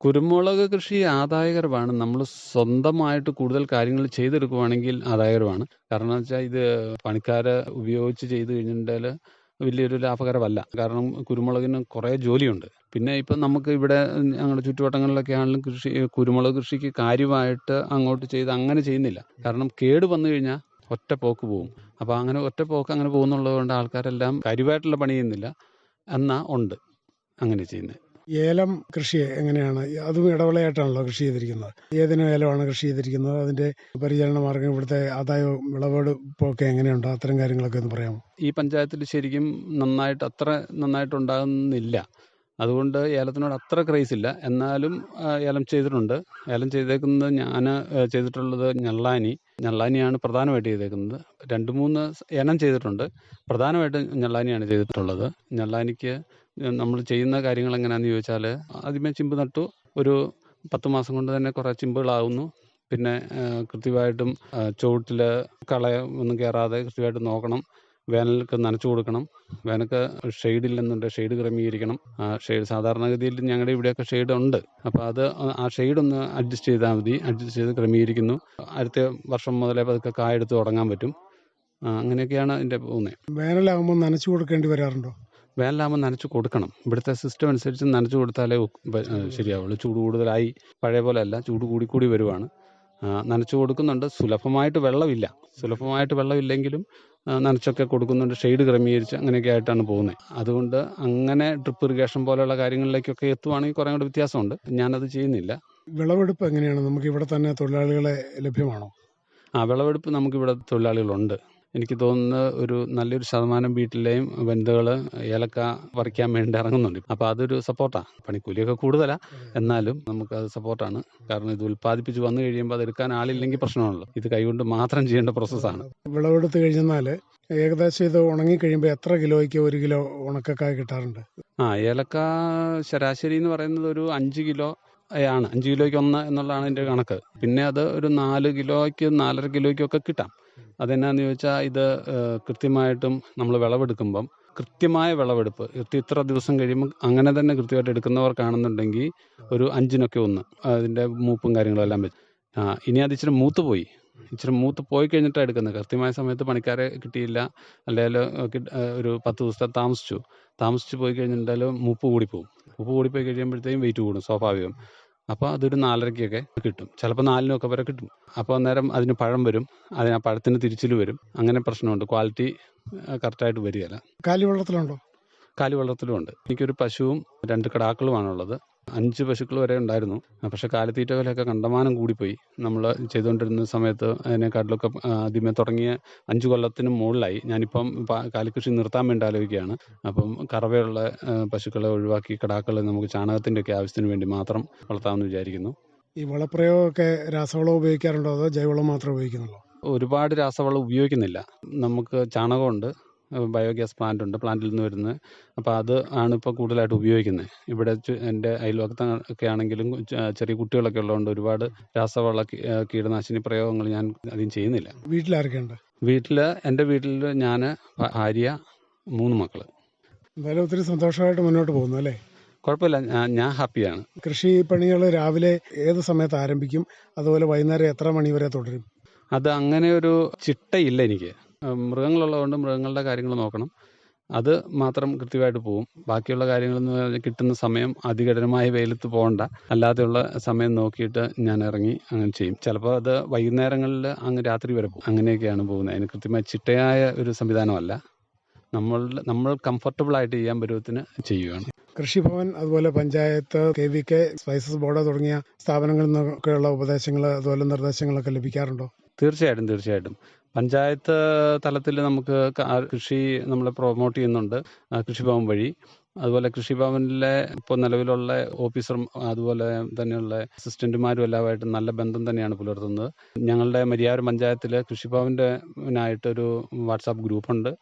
Speaker 4: കുരുമുളക് കൃഷി ആദായകരമാണ്. നമ്മൾ സ്വന്തമായിട്ട് കൂടുതൽ കാര്യങ്ങൾ ചെയ്തെടുക്കുവാണെങ്കിൽ ആദായകരമാണ്. കാരണം എന്ന് വെച്ചാൽ ഇത് പണിക്കാരെ ഉപയോഗിച്ച് ചെയ്ത് കഴിഞ്ഞിട്ടുണ്ടെങ്കിൽ വലിയൊരു ലാഭകരമല്ല. കാരണം കുരുമുളകിന് കുറേ ജോലിയുണ്ട്. പിന്നെ ഇപ്പം നമുക്ക് ഇവിടെ ഞങ്ങളുടെ ചുറ്റുവട്ടങ്ങളിലൊക്കെ ആണെങ്കിലും കുരുമുളക് കൃഷിക്ക് കാര്യമായിട്ട് അങ്ങോട്ട് ചെയ്ത് അങ്ങനെ ചെയ്യുന്നില്ല. കാരണം കേട് വന്നു കഴിഞ്ഞാൽ ഒറ്റ പോക്ക് പോകും. അപ്പോൾ അങ്ങനെ ഒറ്റ പോക്ക് അങ്ങനെ പോകുന്നുള്ളത് കൊണ്ട് ആൾക്കാരെല്ലാം കാര്യമായിട്ടുള്ള പണി ചെയ്യുന്നില്ല, എന്നാൽ ഉണ്ട് അങ്ങനെ ചെയ്യുന്നത്.
Speaker 3: ഏലം കൃഷി എങ്ങനെയാണ്? അതും ഇടവിളയായിട്ടാണല്ലോ കൃഷി ചെയ്തിരിക്കുന്നത്. ഏതിനും ഏലമാണ് കൃഷി ചെയ്തിരിക്കുന്നത്? അതിൻ്റെ പരിചരണ മാർഗം, ഇവിടുത്തെ ആദായവും വിളവെടുപ്പൊക്കെ എങ്ങനെയുണ്ട്? അത്തരം കാര്യങ്ങളൊക്കെ ഒന്ന് പറയാമോ? ഈ
Speaker 4: പഞ്ചായത്തിൽ ശരിക്കും അത്ര നന്നായിട്ടുണ്ടാകുന്നില്ല. അതുകൊണ്ട് ഏലത്തിനോട് അത്ര ക്രേസ് ഇല്ല. എന്നാലും ഏലം ചെയ്തിട്ടുണ്ട്. ഏലം ചെയ്തേക്കുന്നത് ഞാൻ ചെയ്തിട്ടുള്ളത് ഞെള്ളാനിയാണ് പ്രധാനമായിട്ട് ചെയ്തേക്കുന്നത്. 2-3 ഇനം ചെയ്തിട്ടുണ്ട്. പ്രധാനമായിട്ട് ഞെള്ളാനിയാണ് ചെയ്തിട്ടുള്ളത്. ഞെള്ളാനിക്ക് നമ്മൾ ചെയ്യുന്ന കാര്യങ്ങൾ എങ്ങനെയാണെന്ന് ചോദിച്ചാൽ, ആദ്യമേ ചിമ്പ് നട്ടു. ഒരു 10 മാസം കൊണ്ട് തന്നെ കുറേ ചിമ്പുകളാവുന്നു. പിന്നെ കൃത്യമായിട്ടും ചുവട്ടിൽ കള ഒന്നും കയറാതെ കൃത്യമായിട്ട് നോക്കണം. വേനൽക്ക് നനച്ചു കൊടുക്കണം. വേനൽക്ക് ഷെയ്ഡില്ലെന്നുണ്ടെങ്കിൽ ഷെയ്ഡ് ക്രമീകരിക്കണം. ഷെയ്ഡ് സാധാരണഗതിയിൽ ഞങ്ങളുടെ ഇവിടെയൊക്കെ ഷെയ്ഡ് ഉണ്ട്. അപ്പോൾ അത് ആ ഷെയ്ഡൊന്ന് അഡ്ജസ്റ്റ് ചെയ്താൽ മതി. അഡ്ജസ്റ്റ് ചെയ്ത് ക്രമീകരിക്കുന്നു. അടുത്ത വർഷം മുതലേ അതൊക്കെ കായെടുത്ത് തുടങ്ങാൻ പറ്റും. അങ്ങനെയൊക്കെയാണ് അതിൻ്റെ പോകുന്നത്.
Speaker 3: വേനലാകുമ്പോൾ നനച്ചു കൊടുക്കേണ്ടി വരാറുണ്ടോ?
Speaker 4: വേനലാകുമ്പോൾ നനച്ചു കൊടുക്കണം. ഇവിടുത്തെ സിസ്റ്റം അനുസരിച്ച് നനച്ചു കൊടുത്താലേ ശരിയാവുള്ളൂ. ചൂട് കൂടുതലായി പഴയ പോലെ അല്ല, ചൂട് കൂടി വരുവാണ്. നനച്ചു കൊടുക്കുന്നുണ്ട്. സുലഭമായിട്ട് വെള്ളമില്ലെങ്കിലും നനച്ചൊക്കെ കൊടുക്കുന്നുണ്ട്. ഷെയ്ഡ് ക്രമീകരിച്ച് അങ്ങനെയൊക്കെ ആയിട്ടാണ് പോകുന്നത്. അതുകൊണ്ട് അങ്ങനെ ഡ്രിപ്പ് ഇറിഗേഷൻ പോലെയുള്ള കാര്യങ്ങളിലേക്കൊക്കെ എത്തുവാണെങ്കിൽ കുറേ കൂടെ വ്യത്യാസമുണ്ട്. ഞാനത് ചെയ്യുന്നില്ല.
Speaker 3: വിളവെടുപ്പ് എങ്ങനെയാണ്? നമുക്ക് ഇവിടെ തന്നെ തൊഴിലാളികളെ ലഭ്യമാണോ?
Speaker 4: വിളവെടുപ്പ് നമുക്കിവിടെ തൊഴിലാളികളുണ്ട്. എനിക്ക് തോന്നുന്നു ഒരു നല്ലൊരു ശതമാനം വീട്ടിലെയും വനിതകൾ ഏലക്ക പറിക്കാൻ വേണ്ടി ഇറങ്ങുന്നുണ്ട്. അപ്പോൾ അതൊരു സപ്പോർട്ടാണ്. പണിക്കൂലിയൊക്കെ കൂടുതലാണ്, എന്നാലും നമുക്കത് സപ്പോർട്ടാണ്. കാരണം ഇത് ഉൽപ്പാദിപ്പിച്ച് വന്നു കഴിയുമ്പോൾ അത് എടുക്കാൻ ആളില്ലെങ്കിൽ പ്രശ്നമാണല്ലോ. ഇത് കൈകൊണ്ട് മാത്രം ചെയ്യേണ്ട പ്രോസസ്സാണ്.
Speaker 3: വിളവെടുത്ത് കഴിഞ്ഞാൽ ഏകദേശം ഇത് ഉണങ്ങിക്കഴിയുമ്പോൾ എത്ര കിലോയ്ക്ക് 1 കിലോ ഉണക്കക്കായ കിട്ടാറുണ്ട്?
Speaker 4: ഏലക്ക ശരാശരി എന്ന് പറയുന്നത് ഒരു 5 കിലോ ആണ്. 5 കിലോയ്ക്ക് 1 എന്നുള്ളതാണ് എൻ്റെ കണക്ക്. പിന്നെ അത് ഒരു 4 കിലോയ്ക്ക് 4.5 കിലോയ്ക്കൊക്കെ കിട്ടാം. അതെന്നാന്ന് ചോദിച്ചാൽ ഇത് കൃത്യമായിട്ടും നമ്മൾ വിളവെടുക്കുമ്പം കൃത്യമായ വിളവെടുപ്പ് ഇത്ര ദിവസം കഴിയുമ്പോൾ അങ്ങനെ തന്നെ കൃത്യമായിട്ട് എടുക്കുന്നവർക്കാണെന്നുണ്ടെങ്കിൽ ഒരു 5-നൊക്കെ 1 അതിൻ്റെ മൂപ്പും കാര്യങ്ങളും എല്ലാം വെച്ച്. ഇനി അത് ഇച്ചിരി മൂത്ത് പോയി കഴിഞ്ഞിട്ടാണ് എടുക്കുന്നത്. കൃത്യമായ സമയത്ത് പണിക്കാരെ കിട്ടിയില്ല, അല്ലെങ്കിൽ ഒരു 10 ദിവസത്തെ താമസിച്ച് പോയി കഴിഞ്ഞിട്ടുണ്ടെങ്കിൽ മൂപ്പ് കൂടിപ്പോയി കഴിയുമ്പോഴത്തേക്കും വെയിറ്റ് കൂടും, സ്വാഭാവികം. അപ്പോൾ അതൊരു 4.5-കൊക്കെ കിട്ടും, ചിലപ്പോൾ 4-നൊക്കെ വരെ കിട്ടും. അപ്പോൾ അന്നേരം അതിന് പഴം വരും, അതിന് ആ പഴത്തിന് തിരിച്ചിൽ വരും. അങ്ങനെ പ്രശ്നമുണ്ട്, ക്വാളിറ്റി കറക്റ്റായിട്ട് വരികയില്ല.
Speaker 3: കാലിവെള്ളത്തിലുണ്ടോ?
Speaker 4: കാലിവെള്ളത്തിലുമുണ്ട്. എനിക്കൊരു പശുവും 2 കിടാക്കളുമാണുള്ളത്. 5 പശുക്കൾ വരെ ഉണ്ടായിരുന്നു. പക്ഷേ കാലിത്തീറ്റ വിലയൊക്കെ കണ്ടമാനം കൂടിപ്പോയി. നമ്മൾ ചെയ്തുകൊണ്ടിരുന്ന സമയത്ത് അതിനെക്കാട്ടിലൊക്കെ ആദ്യമേ തുടങ്ങിയ 5 കൊല്ലത്തിന് മുകളിലായി. ഞാനിപ്പം കാലിക്കൃഷി നിർത്താൻ വേണ്ടി ആലോചിക്കുകയാണ്. അപ്പം കറവയുള്ള പശുക്കളെ ഒഴിവാക്കി കിടാക്കളെ നമുക്ക് ചാണകത്തിൻ്റെയൊക്കെ ആവശ്യത്തിന് വേണ്ടി മാത്രം വളർത്താമെന്ന് വിചാരിക്കുന്നു.
Speaker 3: ഈ വളപ്രയോഗമൊക്കെ രാസവളം ഉപയോഗിക്കാറുണ്ടോ അതോ ജൈവവളം മാത്രമേ ഉപയോഗിക്കുന്നുള്ളൂ?
Speaker 4: ഒരുപാട് രാസവളം ഉപയോഗിക്കുന്നില്ല. നമുക്ക് ചാണകമുണ്ട്, ബയോഗ്യാസ് പ്ലാന്റ് ഉണ്ട്, പ്ലാന്റിൽ നിന്ന് വരുന്നത്. അപ്പോൾ അത് ആണ് ഇപ്പോൾ കൂടുതലായിട്ട് ഉപയോഗിക്കുന്നത്. ഇവിടെ എൻ്റെ അയൽവക്കത്തൊക്കെ ആണെങ്കിലും ചെറിയ കുട്ടികളൊക്കെ ഉള്ളതുകൊണ്ട് ഒരുപാട് രാസവള കീടനാശിനി പ്രയോഗങ്ങൾ ഞാൻ അധികം ചെയ്യുന്നില്ല.
Speaker 3: വീട്ടിലാരൊക്കെയുണ്ട്?
Speaker 4: എൻ്റെ വീട്ടിൽ ഞാൻ, ഭാര്യ, 3 മക്കൾ.
Speaker 3: എന്തായാലും ഒത്തിരി സന്തോഷമായിട്ട് മുന്നോട്ട് പോകുന്നു അല്ലേ?
Speaker 4: കുഴപ്പമില്ല, ഞാൻ ഹാപ്പിയാണ്.
Speaker 3: കൃഷി പണികൾ രാവിലെ ഏത് സമയത്ത് ആരംഭിക്കും, അതുപോലെ വൈകുന്നേരം എത്ര മണി വരെ തുടരും?
Speaker 4: അത് അങ്ങനെ ഒരു ചിട്ടയില്ല എനിക്ക്. മൃഗങ്ങളുള്ളതുകൊണ്ട് മൃഗങ്ങളുടെ കാര്യങ്ങൾ നോക്കണം, അത് മാത്രം കൃത്യമായിട്ട് പോകും. ബാക്കിയുള്ള കാര്യങ്ങളെന്ന് പറഞ്ഞാൽ കിട്ടുന്ന സമയം അതികഠിനമായ വെയിലത്ത് പോകണ്ട, അല്ലാതെയുള്ള സമയം നോക്കിയിട്ട് ഞാൻ ഇറങ്ങി അങ്ങനെ ചെയ്യും. ചിലപ്പോൾ അത് വൈകുന്നേരങ്ങളിൽ അങ്ങ് രാത്രി വരെ പോകും. അങ്ങനെയൊക്കെയാണ് പോകുന്നത്. അതിന് കൃത്യമായി ചിട്ടയായ ഒരു സംവിധാനമല്ല. നമ്മൾ കംഫർട്ടബിളായിട്ട് ചെയ്യാൻ പരുവത്തിന് ചെയ്യുകയാണ്.
Speaker 3: കൃഷിഭവൻ, അതുപോലെ പഞ്ചായത്ത്, KVK, സ്പൈസസ് ബോർഡ് തുടങ്ങിയ സ്ഥാപനങ്ങളിൽ നിന്നൊക്കെയുള്ള ഉപദേശങ്ങൾ, അതുപോലെ നിർദ്ദേശങ്ങളൊക്കെ ലഭിക്കാറുണ്ടോ?
Speaker 4: തീർച്ചയായിട്ടും. പഞ്ചായത്ത് തലത്തിൽ നമുക്ക് കൃഷി നമ്മളെ പ്രൊമോട്ട് ചെയ്യുന്നുണ്ട് കൃഷിഭവൻ വഴി. അതുപോലെ കൃഷിഭവനിലെ ഇപ്പോൾ നിലവിലുള്ള ഓഫീസറും അതുപോലെ തന്നെയുള്ള അസിസ്റ്റന്റുമാരും എല്ലാമായിട്ട് നല്ല ബന്ധം തന്നെയാണ് പുലർത്തുന്നത്. ഞങ്ങളുടെ മരിയാപുരം പഞ്ചായത്തിൽ കൃഷിഭവൻ്റെനായിട്ടൊരു വാട്സാപ്പ് ഗ്രൂപ്പുണ്ട്,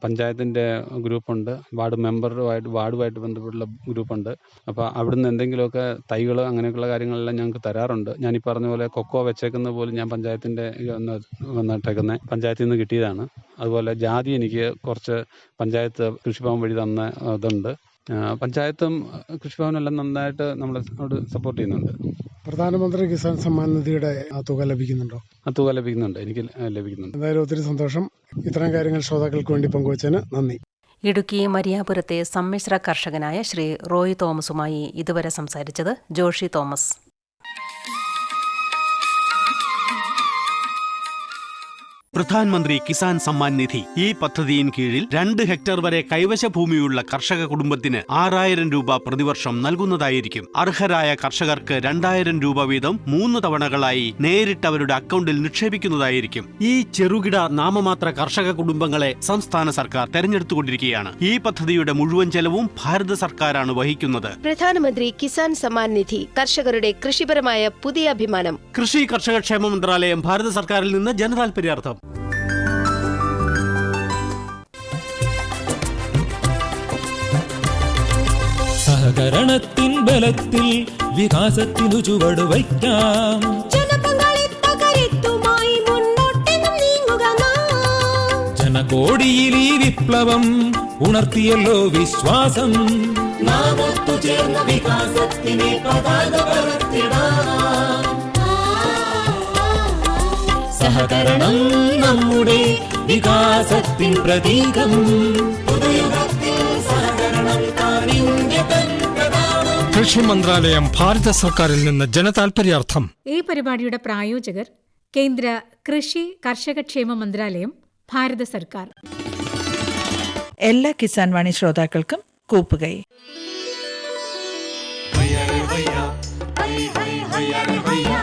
Speaker 4: പഞ്ചായത്തിൻ്റെ ഗ്രൂപ്പുണ്ട്, വാർഡുമായിട്ട് ബന്ധപ്പെട്ടുള്ള ഗ്രൂപ്പുണ്ട്. അപ്പോൾ അവിടുന്ന് എന്തെങ്കിലുമൊക്കെ തൈകൾ അങ്ങനെയൊക്കെയുള്ള കാര്യങ്ങളെല്ലാം ഞങ്ങൾക്ക് തരാറുണ്ട്. ഞാനീ പറഞ്ഞ പോലെ കൊക്കോ വെച്ചേക്കുന്ന പോലും ഞാൻ പഞ്ചായത്തിൻ്റെ നട്ടേക്കുന്നത് പഞ്ചായത്തിൽ നിന്ന് കിട്ടിയതാണ്. അതുപോലെ ജാതി എനിക്ക് കുറച്ച് പഞ്ചായത്ത് കൃഷിഭവൻ വഴി തന്ന ഇതുണ്ട്. പഞ്ചായത്തും കൃഷിഭവനെല്ലാം നന്നായിട്ട് നമ്മളോട് സപ്പോർട്ട് ചെയ്യുന്നുണ്ട്.
Speaker 3: പ്രധാനമന്ത്രി കിസാൻ സമ്മാൻ നിധിയുടെ ആ തുക ലഭിക്കുന്നുണ്ടോ?
Speaker 4: ആ തുക ലഭിക്കുന്നുണ്ട്, എനിക്ക് ലഭിക്കുന്നുണ്ട്.
Speaker 3: എന്തായാലും ഒത്തിരി സന്തോഷം. ഇത്തരം കാര്യങ്ങൾ ശ്രോതാക്കൾക്ക് വേണ്ടി പങ്കുവച്ചതിന് നന്ദി.
Speaker 1: ഇടുക്കി മരിയാപുരത്തെ സമ്മിശ്ര കർഷകനായ ശ്രീ റോയ് തോമസുമായി ഇതുവരെ സംസാരിച്ചത് ജോഷി തോമസ്.
Speaker 10: പ്രധാനമന്ത്രി കിസാൻ സമ്മാൻ നിധി ഈ പദ്ധതിയിൻ കീഴിൽ 2 ഹെക്ടർ വരെ കൈവശ ഭൂമിയുള്ള കർഷക കുടുംബത്തിന് 6,000 രൂപ പ്രതിവർഷം നൽകുന്നതായിരിക്കും. അർഹരായ കർഷകർക്ക് 2,000 രൂപ വീതം 3 തവണകളായി നേരിട്ട് അവരുടെ അക്കൗണ്ടിൽ നിക്ഷേപിക്കുന്നതായിരിക്കും. ഈ ചെറുകിട നാമമാത്ര കർഷക കുടുംബങ്ങളെ സംസ്ഥാന സർക്കാർ തെരഞ്ഞെടുത്തുകൊണ്ടിരിക്കുകയാണ്. ഈ പദ്ധതിയുടെ മുഴുവൻ ചെലവും ഭാരത സർക്കാരാണ് വഹിക്കുന്നത്.
Speaker 11: പ്രധാനമന്ത്രി കിസാൻ സമ്മാൻ നിധി കർഷകരുടെ കൃഷിപരമായ പുതിയ അഭിമാനം.
Speaker 10: കൃഷി കർഷക ക്ഷേമ മന്ത്രാലയം, ഭാരത സർക്കാരിൽ നിന്ന് ജനതാൽപര്യാർത്ഥം.
Speaker 12: സഹകരണത്തിൻ ബലത്തിൽ വികാസത്തിനു ചുവട് വയ്ക്കാം. ജനകോടിയിൽ ഈ വിപ്ലവം ഉണർത്തിയല്ലോ വിശ്വാസം. നാം ഒത്തുചേർന്ന വികാസത്തിനെ പതാക പറത്തിടാം. സഹകരണം നമ്മുടെ വികാസത്തിൻ പ്രതീകം. കൃഷി മന്ത്രാലയം, ഭാരത സർക്കാരിൽ നിന്ന് ജനതാൽപര്യാർത്ഥം.
Speaker 2: ഈ പരിപാടിയുടെ പ്രായോജകർ കേന്ദ്ര കൃഷി കർഷക ക്ഷേമ മന്ത്രാലയം, ഭാരത സർക്കാർ.
Speaker 13: എല്ലാ കിസാൻ വാണി ശ്രോതാക്കൾക്കും കൂപ്പുകൈ.
Speaker 12: ഹയ്യ ഹയ്യ ഹയ്യ ഹയ്യ ഹയ്യ.